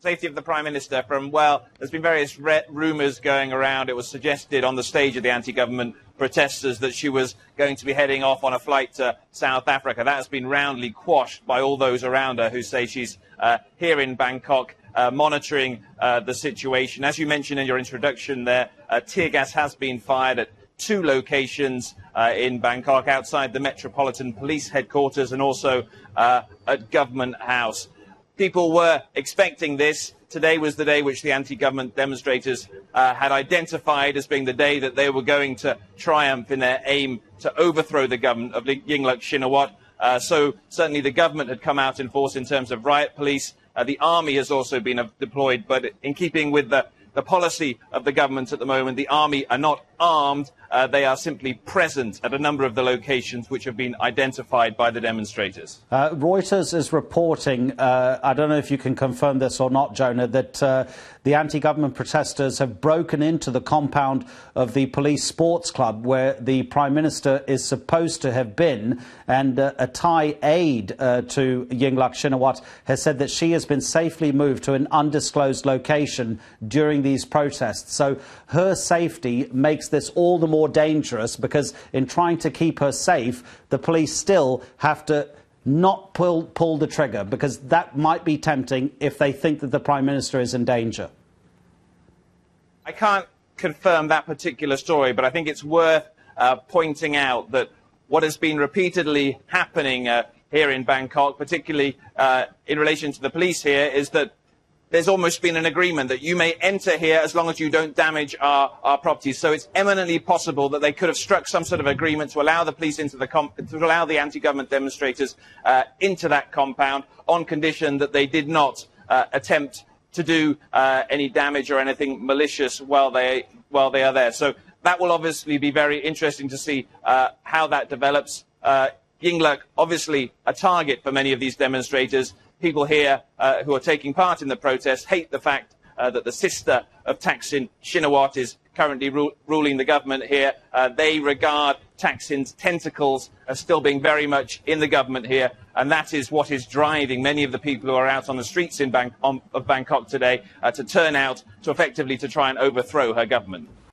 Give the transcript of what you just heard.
safety of the Prime Minister from, well, there's been various rumours going around. It was suggested on the stage of the anti-government protesters that she was going to be heading off on a flight to South Africa. That has been roundly quashed by all those around her who say she's here in Bangkok monitoring the situation. As you mentioned in your introduction there, tear gas has been fired at 2 locations in Bangkok, outside the Metropolitan Police headquarters and also at Government House. People were expecting this. Today was the day which the anti-government demonstrators had identified as being the day that they were going to triumph in their aim to overthrow the government of Yingluck Shinawatra. So certainly the government had come out in force in terms of riot police. The army has also been deployed, but in keeping with the policy of the government at the moment, the army are not armed. They are simply present at a number of the locations which have been identified by the demonstrators. Reuters is reporting, I don't know if you can confirm this or not, Jonah, that the anti-government protesters have broken into the compound of the police sports club where the Prime Minister is supposed to have been, and a Thai aide to Yingluck Shinawatra has said that she has been safely moved to an undisclosed location during these protests. So her safety makes this all the more dangerous, because in trying to keep her safe, the police still have to not pull the trigger, because that might be tempting if they think that the Prime Minister is in danger. I can't confirm that particular story, but I think it's worth pointing out that what has been repeatedly happening here in Bangkok, particularly in relation to the police here, is that there's almost been an agreement that you may enter here as long as you don't damage our properties. So it's eminently possible that they could have struck some sort of agreement to allow the police into to allow the anti-government demonstrators into that compound, on condition that they did not attempt to do any damage or anything malicious while they are there. So that will obviously be very interesting to see how that develops. Yingluck, obviously a target for many of these demonstrators. People here who are taking part in the protest hate the fact that the sister of Thaksin Shinawatra is currently ruling the government here. They regard Thaksin's tentacles as still being very much in the government here, and that is what is driving many of the people who are out on the streets of Bangkok today to turn out to effectively try and overthrow her government.